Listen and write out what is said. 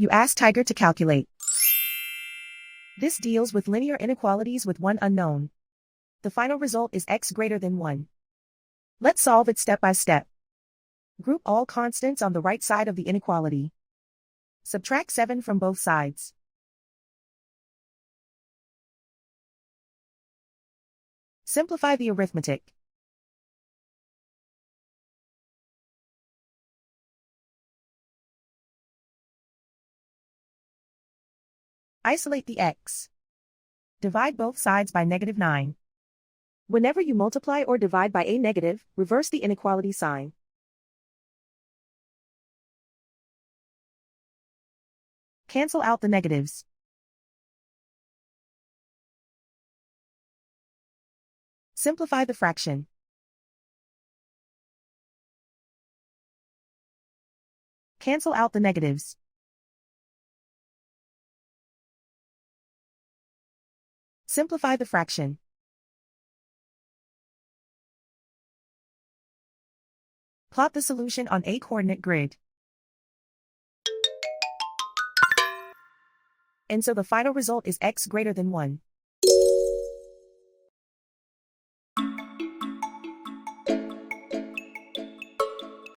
You ask Tiger to calculate. This deals with linear inequalities with one unknown. The final result is x greater than 1. Let's solve it step by step. Group all constants on the right side of the inequality. Subtract 7 from both sides. Simplify the arithmetic. Isolate the x. Divide both sides by -9. Whenever you multiply or divide by a negative, reverse the inequality sign. Cancel out the negatives. Simplify the fraction. Cancel out the negatives. Simplify the fraction. Plot the solution on a coordinate grid. And so the final result is x greater than 1.